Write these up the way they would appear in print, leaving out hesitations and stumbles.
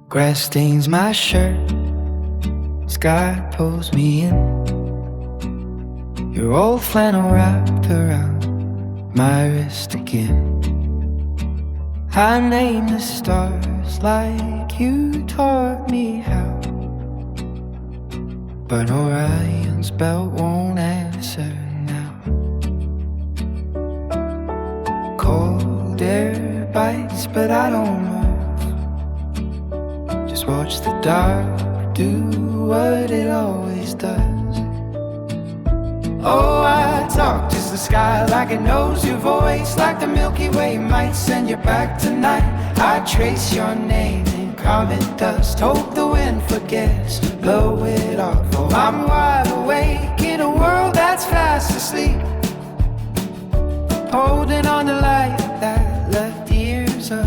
Grass stains my shirt, sky pulls me in. Your old flannel wrapped around my wrist again. I name the stars like you taught me how, but Orion's belt won't answer now. Cold air bites, but I don't move. Just watch the dark do what it always does. Oh, I talk to the sky like it knows your voice, like the Milky Way might send you back tonight. I trace your name in comet dust, hope the wind forgets to blow it off. Oh, I'm wide awake in a world that's fast asleep, holding on to light that left years ago.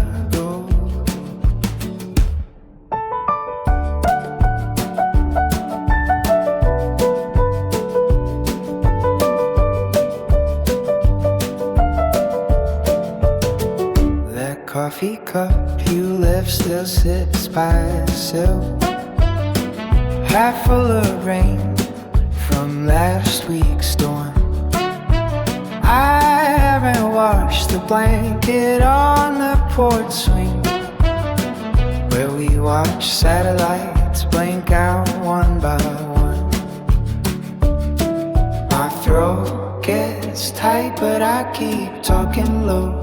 Coffee cup you left still sits by the sill, half full of rain from last week's storm. I haven't washed the blanket on the porch swing, where we watch satellites blink out one by one. My throat gets tight but I keep talking low,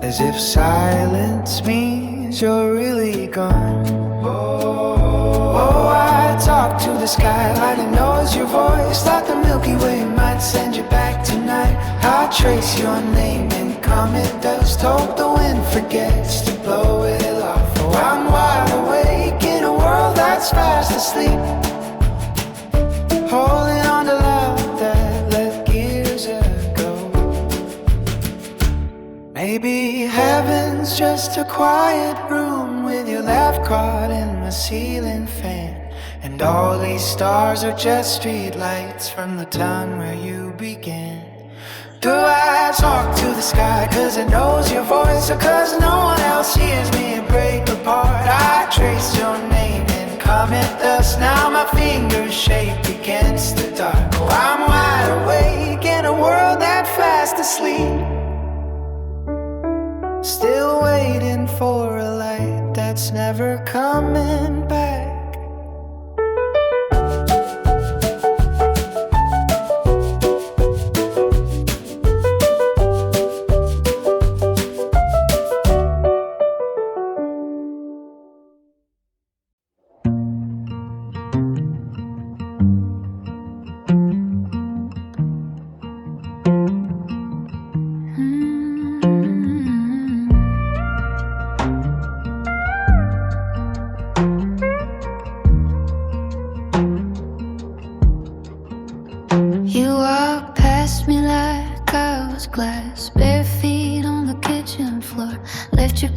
as if silence means you're really gone. Oh, I talk to the sky like it knows your voice, like the Milky Way might send you back tonight. I trace your name in comet dust, hope the wind forgets to blow it off. Oh, I'm wide awake in a world that's fast asleep, holding on to love that left years ago. Maybe heaven's just a quiet room with your laugh caught in the ceiling fan, and all these stars are just street lights from the time where you began. Do I talk to the sky cause it knows your voice, or cause no one else hears me break apart? I trace your name in comet dust, now my fingers shake against the dark. Oh, I'm wide awake in a world that's fast asleep, still waiting for a light that's never coming back.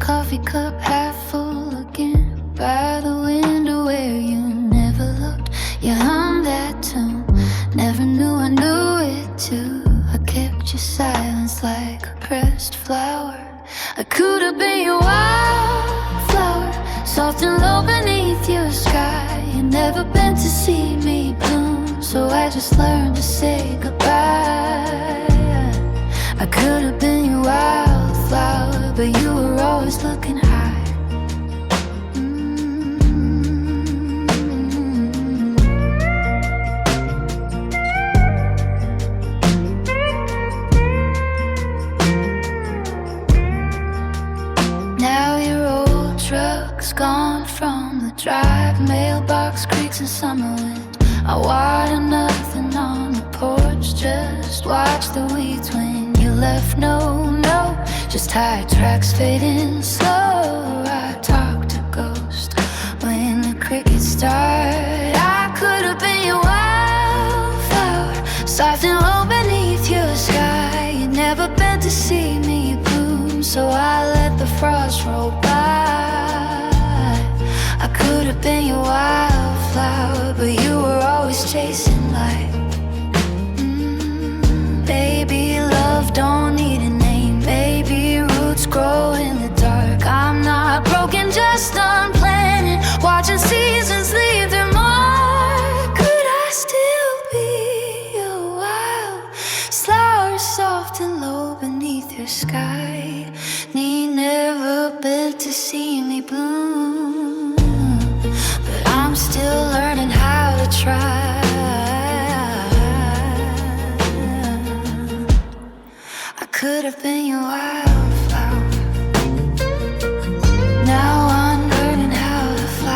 Coffee cup half full again, by the window where you never looked. You hummed that tune, never knew I knew it too. I kept your silence like a pressed flower. I could have been your wildflower, soft and low beneath your sky. You never been to see me bloom, so I just learned to say goodbye. I could have been your wildflower, but you were always looking high. Now your old truck's gone from the drive, mailbox creaks in summer wind. I water nothing on the porch, just watch the weeds when you left. No, just tire tracks fading slow. I talk to ghosts when the crickets start. I could have been your wildflower, soft and low beneath your sky. You never been to see me bloom, so I let the frost roll by. I could have been your wildflower, but you were always chasing light. Baby, love don't need a name. Baby, roots grow in the dark. I'm not broken, just unbroken. have been your wildflower. Now I'm learning how to fly.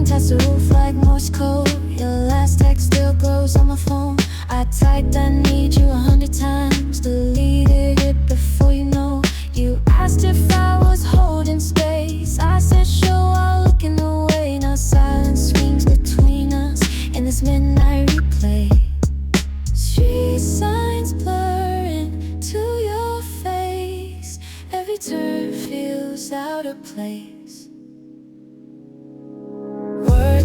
Tattoo like Morse code. Your last text still glows on my phone. I typed I need you 100 times, deleted it before you know. You asked if I was holding space. I said sure while looking away. Now silence swings between us in this midnight replay. Street signs blurring to your face. Every turn feels out of place.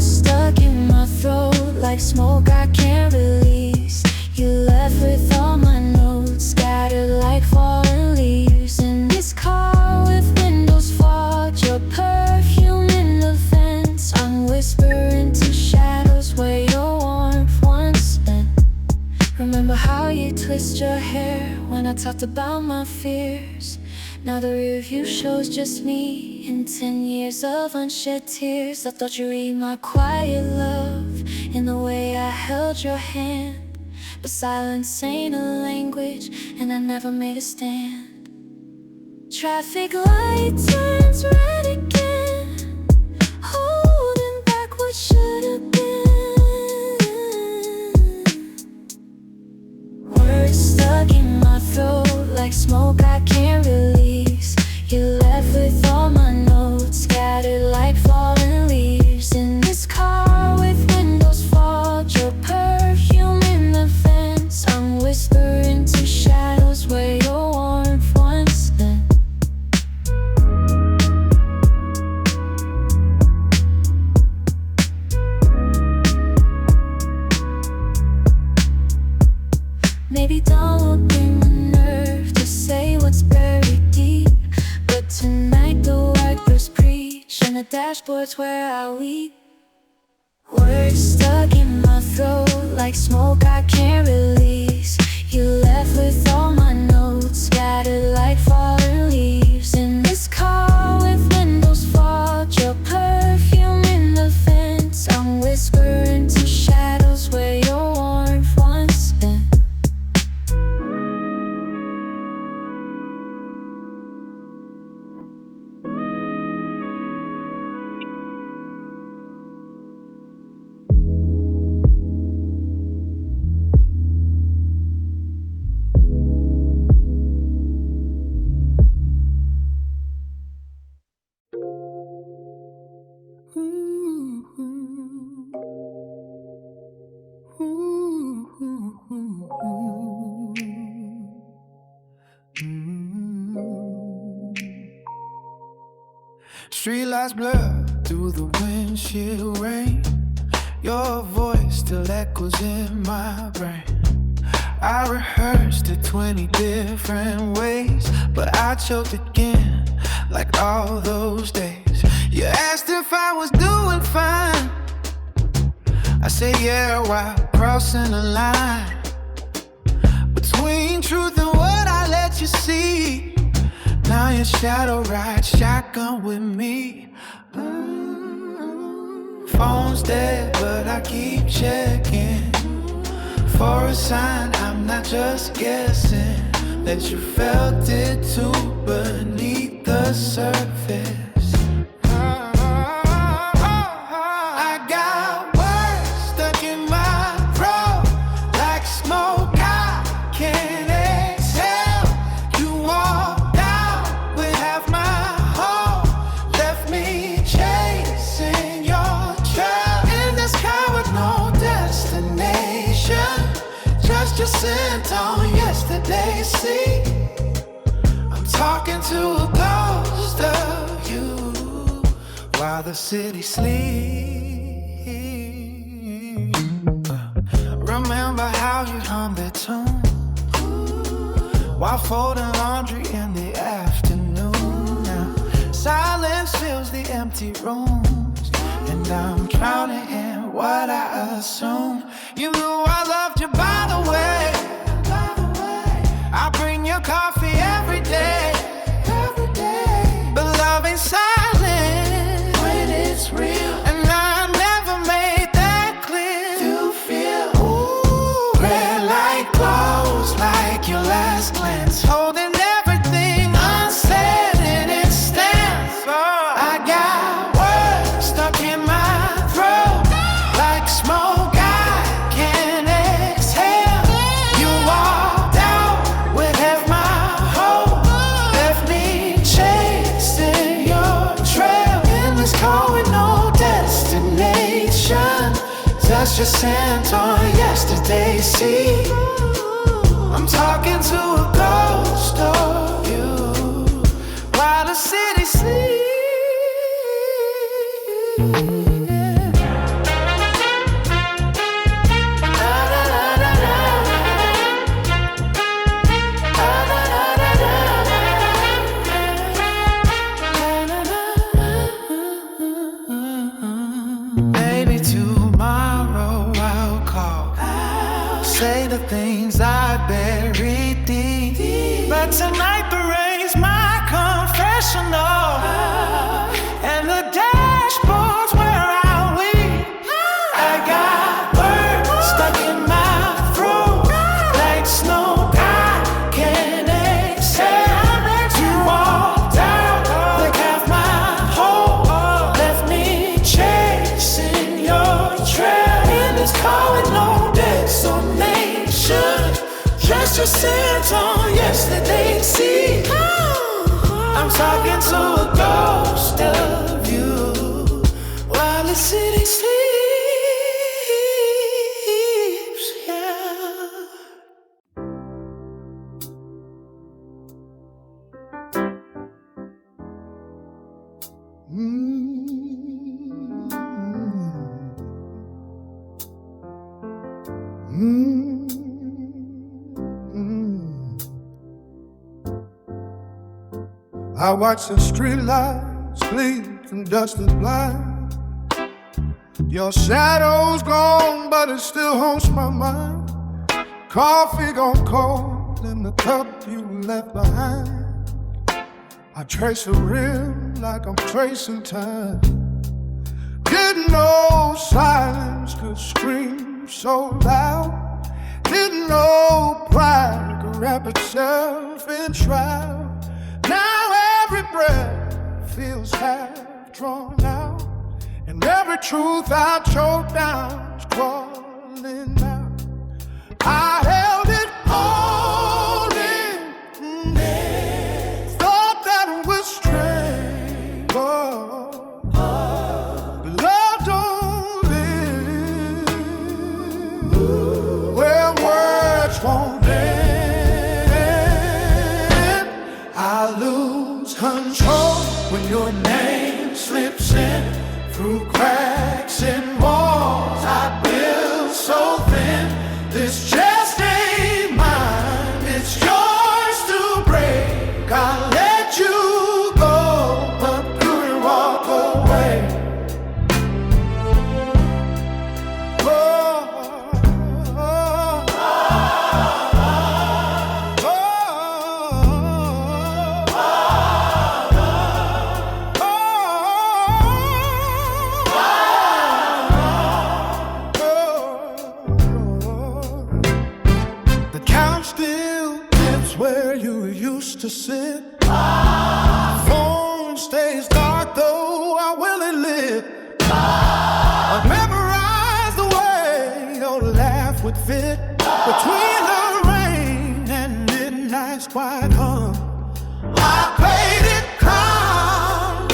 Stuck in my throat like smoke I can't release. You left with all my notes scattered like fallen leaves. In this car with windows fogged, your perfume in the vents. I'm whispering to shadows where your warmth once spent. Remember how you twist your hair when I talked about my fears. Now the rearview shows just me in 10 years of unshed tears. I thought you'd read my quiet love in the way I held your hand. But silence ain't a language, and I never made a stand. Traffic light turns red again, holding back what should have been. Words stuck in my throat like smoke I can't release. You left with all my notes scattered like fallen leaves. In this car with windows fogged, your perfume in the vents. I'm whispering to shadows where your warmth once spent. Maybe don't bring the nerve to say what's buried deep. But tonight the wipers preach and the dashboard's where I weep. Words stuck in my throat like smoke I can't release. You left with all my notes scattered like fallen leaves. In this car with windows fogged, your perfume in the vents. I'm whispering to shadows where your warmth once spent. Streetlights blur through the windshield rain. Your voice still echoes in my brain. I rehearsed it 20 different ways, but I choked again like all those days. You asked if I was doing fine. I said yeah while crossing the line between truth and what I let you see. Now your shadow rides shotgun with me. Phone's dead, but I keep checking for a sign. I'm not just guessing that you felt it too beneath the surface. I got words stuck in my throat like smoke I can't exhale. You walked out with half my heart, left me chasing your trail in the sky with no destination. Just your scent on yesterday's sea. I'm talking to a ghost of you while the city sleeps. folding laundry in the afternoon. Now silence fills the empty rooms, and I'm drowning in what I assume. You knew I loved you by the way. I bring you coffee every day. But love ain't silent when it's real, and I never made that clear. You feel red light glows like your last glance, holding everything unsaid in its stance. I got words stuck in my throat like smoke I can't exhale. You walked out with half my hope, left me chasing your trail. Endless call with no destination, that's just sent on yesterday's sea. I'm talking to a ghost of you while the city sleeps. Maybe tomorrow I'll call, say the things I buried deep. But tonight the rain's my confessional, and the dashboard's where I weep. I got words stuck in my throat like snow I can't exhale. You walked out like half my hope, left me chasing your trail. And it's calling no destination, just your scent on yesterday's sea. I'm talking to a ghost of you while the city sleeps, yeah. I watch the streetlights sleep and dust is blind. Your shadow's gone, but it still haunts my mind. Coffee gone cold in the cup you left behind. I trace a rim like I'm tracing time. Didn't know silence could scream so loud. Didn't know pride could wrap itself in shroud. Now every breath feels half drawn out, and every truth I choked down is crawling out. I held it all in, thought that it was strange, but love don't live where words won't end. I lose control when your name slips in through cracks in walls I built so thin. This just ain't mine, it's yours to break. I let you go, but couldn't walk away. Where you used to sit. Phone stays dark though I will live. I memorized the way your laugh would fit between the rain and midnight's quiet hum. I played it calm,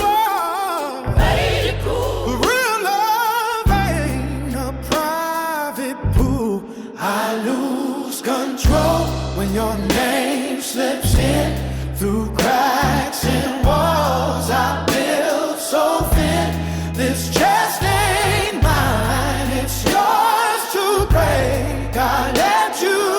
played it cool. The real love ain't a private pool. I lose control when your name slips in through cracks in walls I built so thin. This just ain't mine, it's yours to break. I let you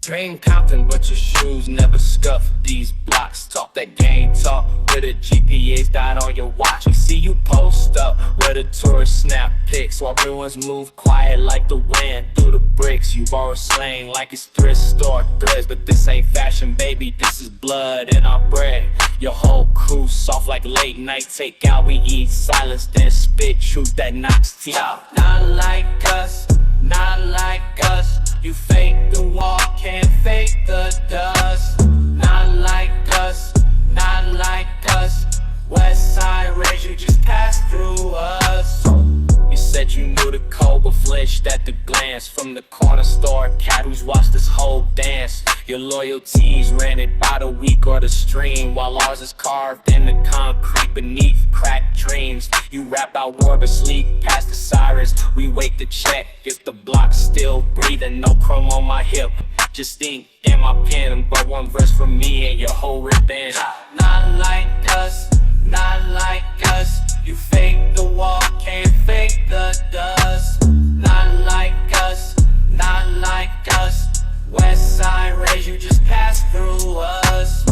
Dream counting, but your shoes never scuff. These blocks talk that game talk. With a GPS dot on your watch, we see you post up where the tourists snap pics while real ones move quiet like the wind through the bricks. You borrow slang like it's thrift store threads, but this ain't fashion, baby. This is blood in our bread. Your whole crew soft like late night takeout. We eat silence, then spit truth that knocks teeth out. Not like us, not like us. You fake the wall, can't fake the dust. Not like us, not like us. West side raise, you just passed through us. You said you knew the code, but flinched at the glance. From the corner store, cat who's watched this whole dance. Your loyalties rented by the week or the stream, while ours is carved in the concrete beneath cracked dreams. You rap out war but sleep past the sirens. We wait to check if the block's still breathing. No chrome on my hip, just ink in my pen. But one verse from me and your whole ribbon. Not like us, not like us. You fake the wall, can't fake the dust. Not like us, not like us. West side raise, you just passed through us.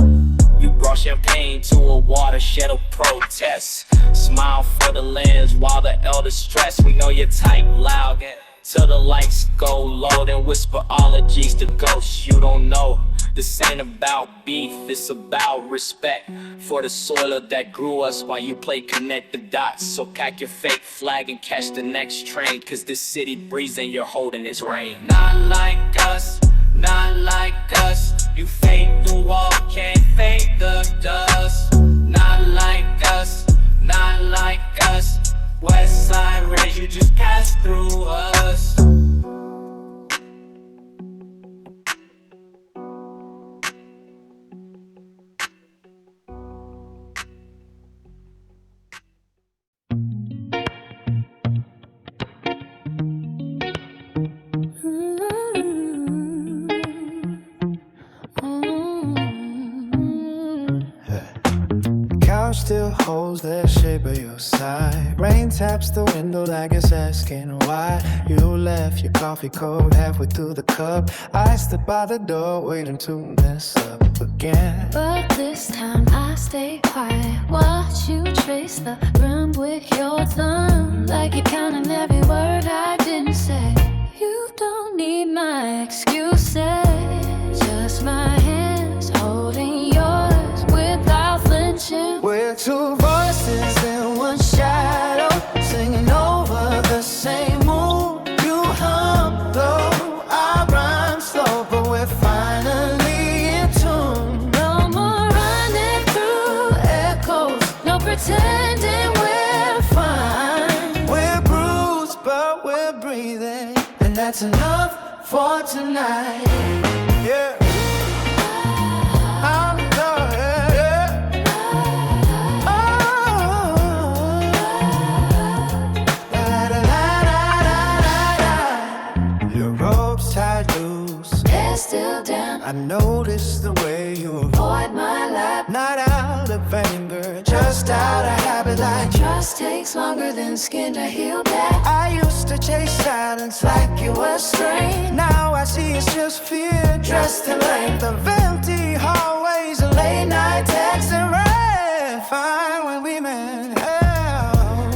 You brought champagne to a watershed of protest. Smile for the lens while the elders stress. We know you're tight, loud, till the lights go low. Then whisper ologies to ghosts you don't know. This ain't about beef, it's about respect for the soil that grew us while you play connect the dots. So pack your fake flag and catch the next train, cause this city breathes and you're holding its rain. Not like us, not like us. You fake the wall, can't fake the dust. Not like us, not like us. West side raise, you just passed through us. Still holds the shape of your side. Rain taps the window like it's asking why you left your coffee cold halfway through the cup. I stood by the door waiting to mess up again. But this time I stay quiet. Watch you trace the room with your thumb, like you're counting every word I didn't say. You don't need my excuses, just my hands holding yours without flinching. We're two voices in one shadow, singing over the same mood. You hum low, I rhyme slow, but we're finally in tune. No more running through echoes, no pretending we're fine. We're bruised, but we're breathing, and that's enough for tonight. Yeah. Still down. I noticed the way you avoid my lap, not out of anger, just out of habit. Like trust takes longer than skin to heal back. I used to chase silence like it was strange. Now I see it's just fear dressed in length of empty hallways and late night texts and rain. Fine when we meant hell.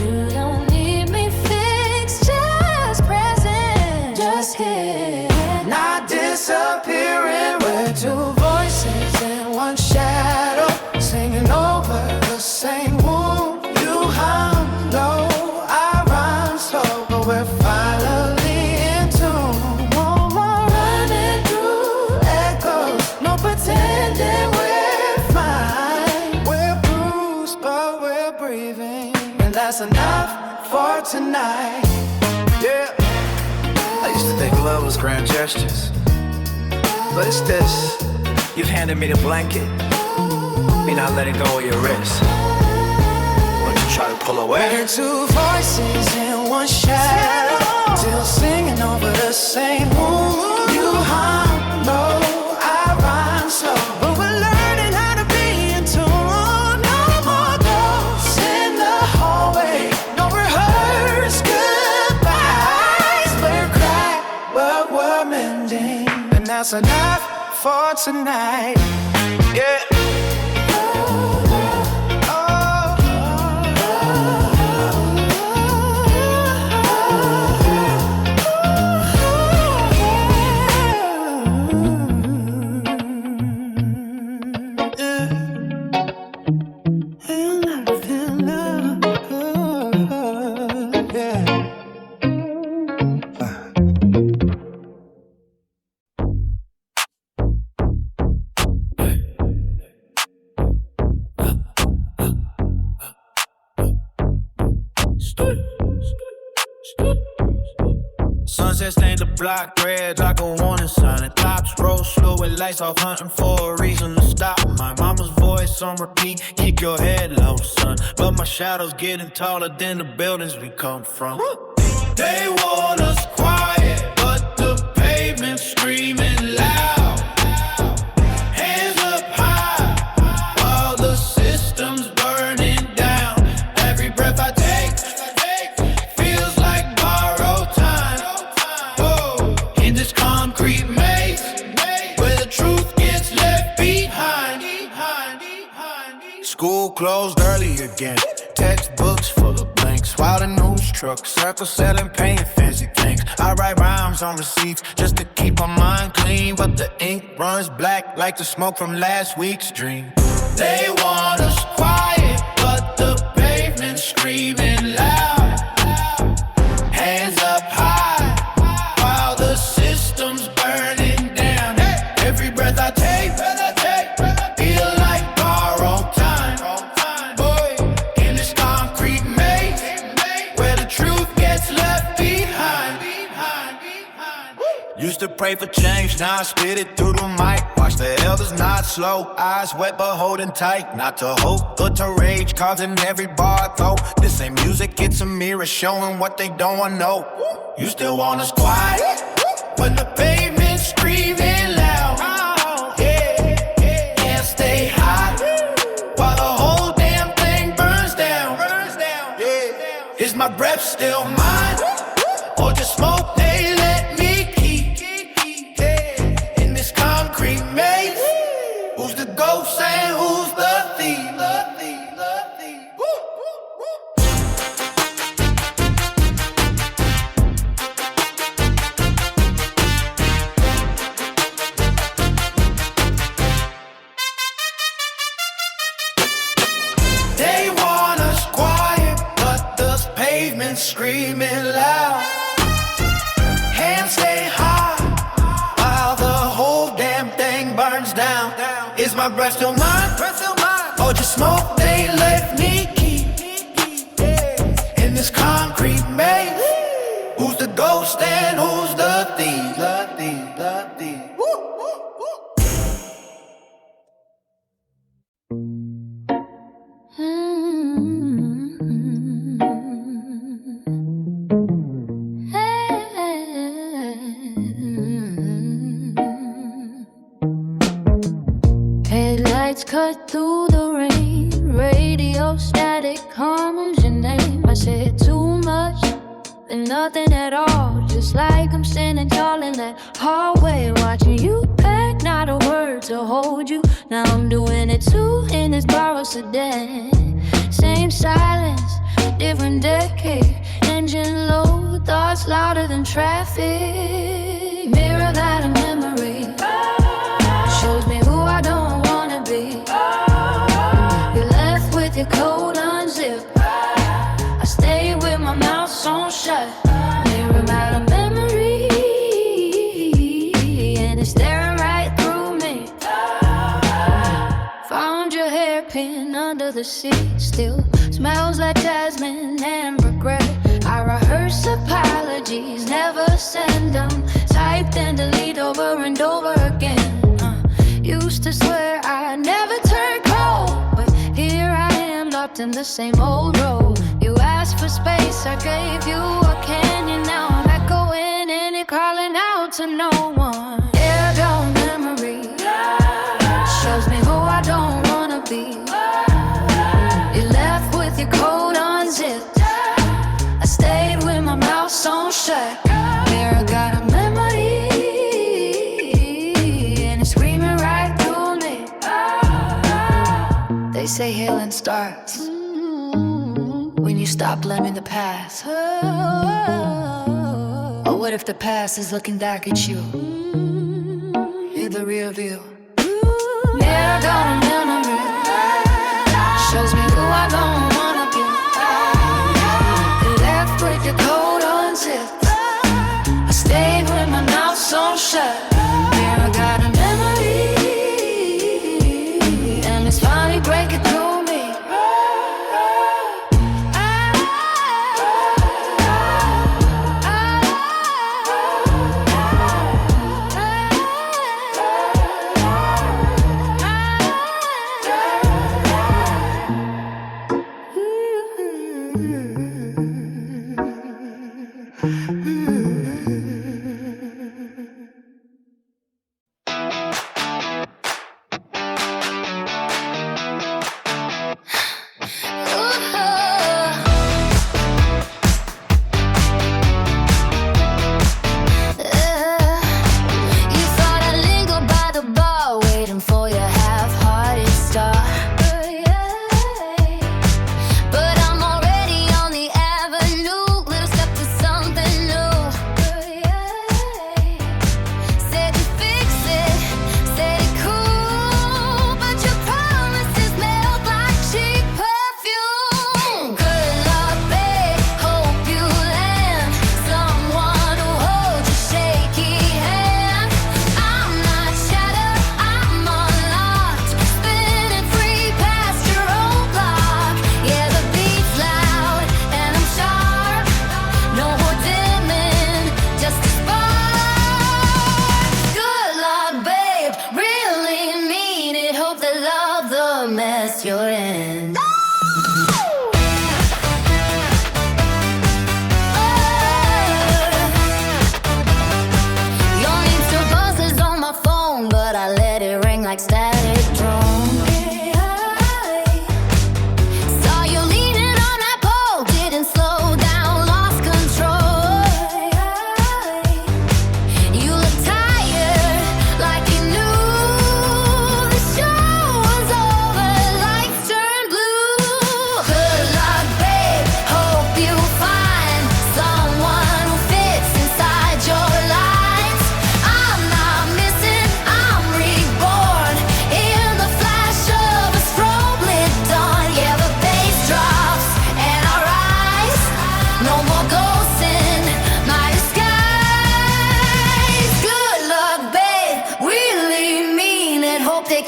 You don't need me fixed, just present, just here. Not disappearing. We're two voices in one shadow, singing over the same mood. You hum low, I rhyme slow, but we're finally in tune. No more running through echoes, no pretending we're fine. We're bruised, but we're breathing, and that's enough for tonight. Yeah. I used to think love was grand gestures, but it's this. You've handed me the blanket, me not letting go of your wrist. Why don't you try to pull away? We're two voices in one shadow, still singing over the same mood. You hum low, I rhyme slow, but we're learning how to be in tune. No more ghosts in the hallway, no rehearsed goodbyes. pretending, and that's enough for tonight. Yeah. Sunset stained the block red like a warning sign. And cops roll slow with lights off, hunting for a reason to stop. My mama's voice on repeat, keep your head low, son. But my shadow's getting taller than the buildings we come from. They want us quiet, but the pavement's screaming loud. Hands up high, while the system's burning down. Every breath I take feels like borrowed time. Whoa, in this concrete maze, where the truth gets left behind. School closed early again, textbooks full of blanks, while the news truck circle selling paint fancy things. I write rhymes on receipts just to keep my mind clean, but the ink runs black like the smoke from last week's dream. They want us quiet, but the pavement's screaming loud. Hands up high, while the system's burning down. Every breath I take, feel like borrowed time. Boy, in this concrete maze, where the truth gets left behind. Used to pray for change, now I spit it through the mic. Watch the elders nod slow, eyes wet but holding tight. Not to hope, but to rage, causing every bar though. This ain't music, it's a mirror showing what they don't want to know. You still want us quiet, when the pavement's screaming loud. Can't stay high, while the whole damn thing burns down. Is my breath still mine, or just smoke they let me keep? In this concrete maze, who's the ghost and who's the thief? They want us quiet, but the pavement's screaming loud. Hands stay high, while the whole damn thing burns down. Is my breath still mine, or just smoke they let me keep? In this concrete maze, who's the ghost and who's the thief? Headlights cut through the rain, radio static hums your name. I said too much, but nothing at all. Just like I'm standing tall in that hallway, watching you pack, not a word to hold you. Now I'm doing it too in this borrowed sedan. Same silence, different decade. Engine low, thoughts louder than traffic. Mirror that a memory shows me who I don't wanna be. You left with your coat unzipped, I stayed with my mouth sewn shut. Mirror out of memory, and it's staring right through me. Found your hairpin under the seat, still smells like jasmine and regret. I rehearse apologies, never send them. Typed and delete over and over again. Used to swear I never turn cold, but here I am locked in the same old road. You asked for space, I gave you a canyon. Now I'm echoing in it, calling out to no one. Airborne memory shows me who I don't wanna be. You left with your coat unzipped, I stayed with my mouth sewn shut. Mirror got a memory, say healing starts when you stop blaming the past. Or what if the past is looking back at you in the rear view? Mirror got a memory, shows me who I don't wanna be. Left with the coat unzipped, I stayed with my mouth sewn shut. Mirror got a memory, and it's finally breaking through me.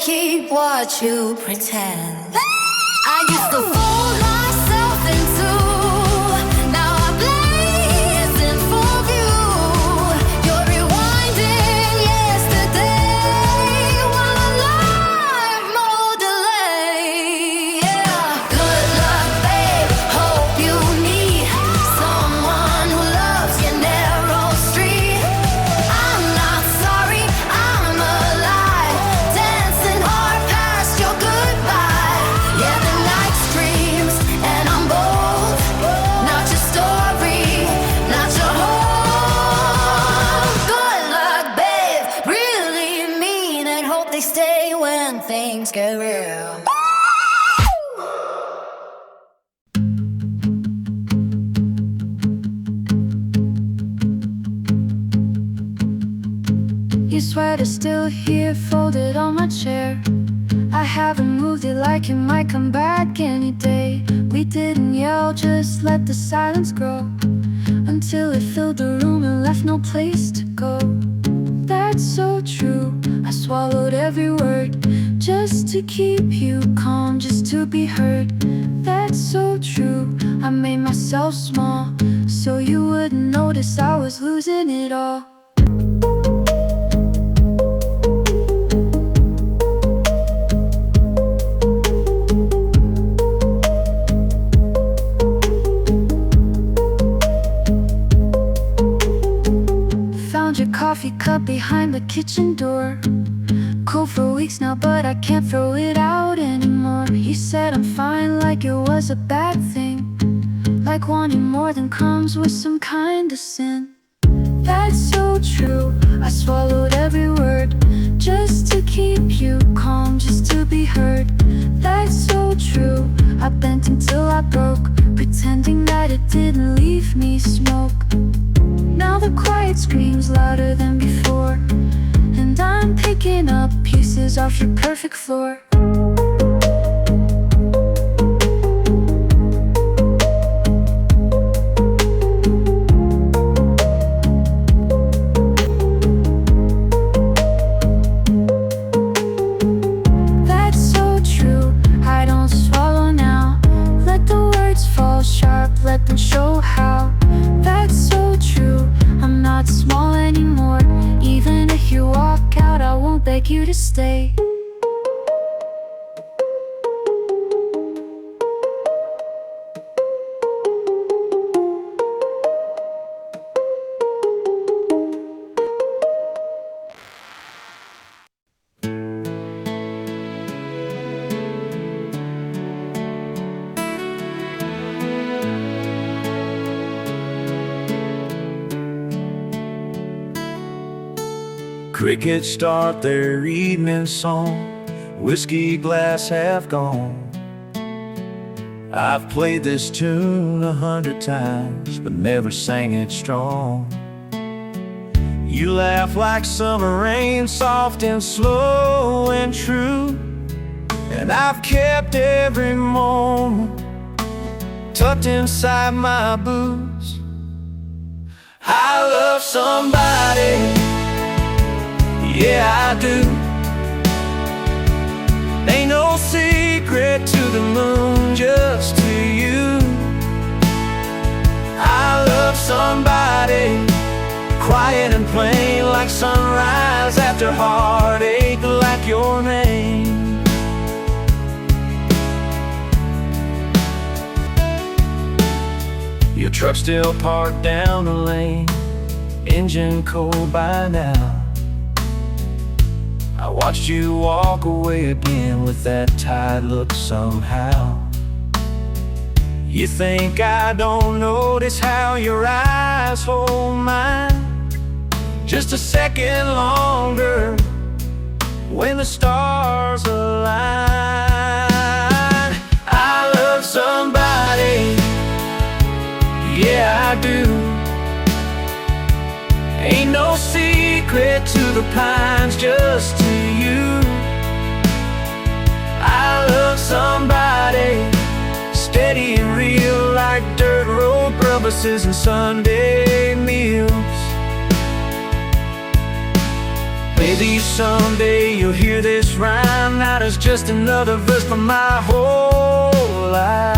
Keep what you pretend. I used to fool myself into. Now I blaze in full view. You're rewinding yesterday while I learn more delay. Yeah. Good luck, babe. Hope you meet someone who loves your narrow street. I'm not sorry, I'm alive. Dancing hard past your goodbye. Yeah, the night screams and I'm bold. Not your story, not your home. Good luck, babe. Really mean it. Hope they stay when things get real. Your sweater's still here, folded on my chair. I haven't moved it like it might come back any day. We didn't yell, just let the silence grow until it filled the room and left no place to go. That's so true, I swallowed every word just to keep you calm, just to be heard. That's so true, I made myself small so you wouldn't notice I was losing it all. Found your coffee cup behind the kitchen door. Cold for weeks now, but I can't throw it out anymore. You said I'm fine like it was a bad thing, like wanting more than crumbs was some kind of sin. That's so true, I swallowed every word just to keep you calm, just to be heard. That's so true. I bent until I broke, pretending that it didn't leave me smoke. Now the quiet screams louder than before, and I'm picking up pieces off your perfect floor. Let them show how. That's so true. I'm not small anymore. Even if you walk out, I won't beg you to stay. Crickets start their evening song, whiskey glass half gone. I've played this tune 100 times, but never sang it strong. You laugh like summer rain, soft and slow and true, and I've kept every moment tucked inside my boots. I love somebody, yeah I do. Ain't no secret to the moon, just to you. I love somebody, quiet and plain, like sunrise after heartache, like your name. Your truck still parked down the lane, engine cold by now. I watched you walk away again with that tired look somehow. You think I don't notice how your eyes hold mine just a second longer when the stars align. I love somebody, yeah I do. Ain't no secret to the pines, just to you. I love somebody, steady and real, like dirt road buses and Sunday meals. Maybe someday you'll hear this rhyme, not as just another verse from my whole life.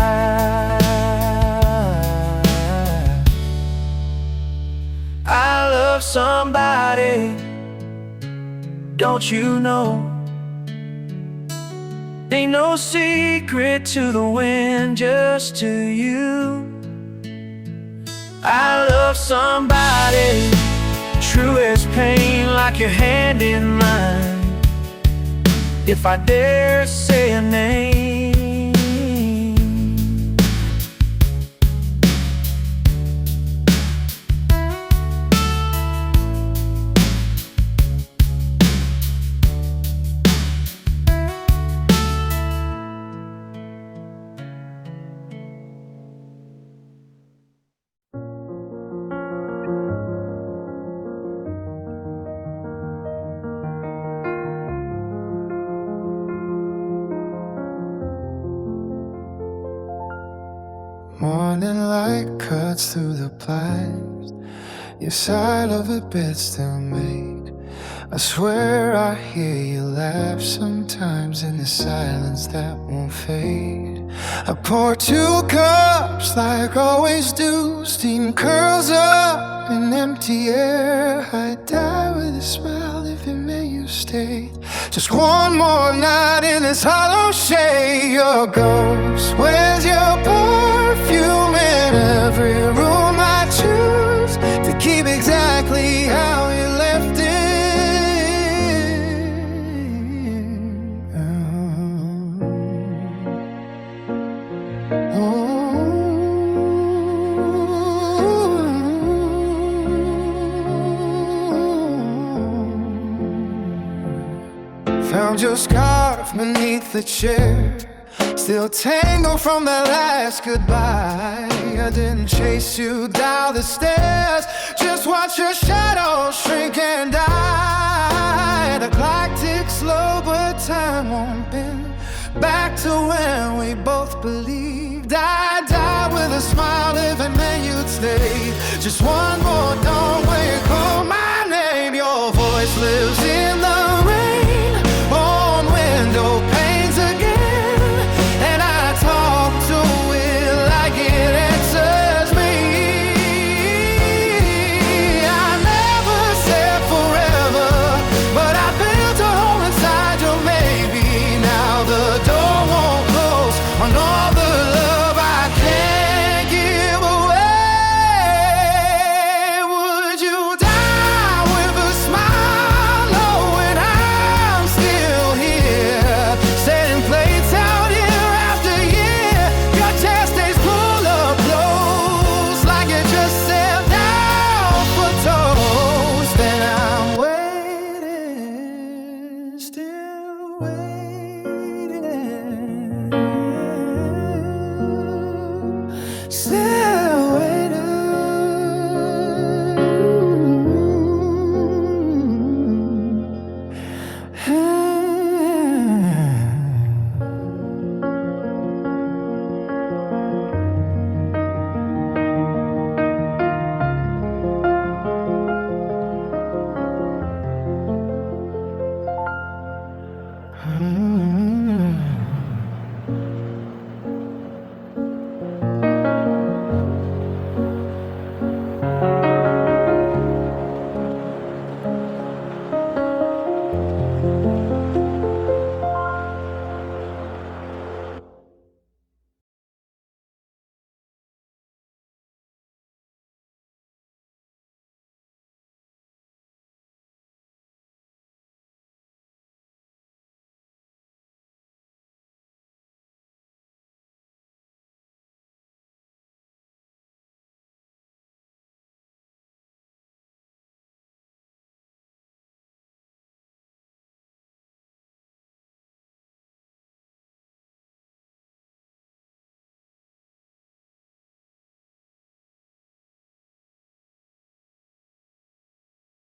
I love somebody, don't you know? Ain't no secret to the wind, just to you. I love somebody, true as pain, like your hand in mine. If I dare say a name, morning light cuts through the blinds. Your side of the bed still make. I swear I hear you laugh sometimes in the silence that won't fade. I pour 2 cups like always do. Steam curls up in empty air. I die with a smile if it meant you stayed. Just one more night in this hollow shade. Your ghost, where's your perfume? In every room I choose to keep exactly how you left it. I'm just caught beneath the chair, still tangled from that last goodbye. I didn't chase you down the stairs, just watch your shadow shrink and die. The clock ticks slow, but time won't bend back to when we both believed I'd die with a smile if it meant you'd stay. Just one more, don't wait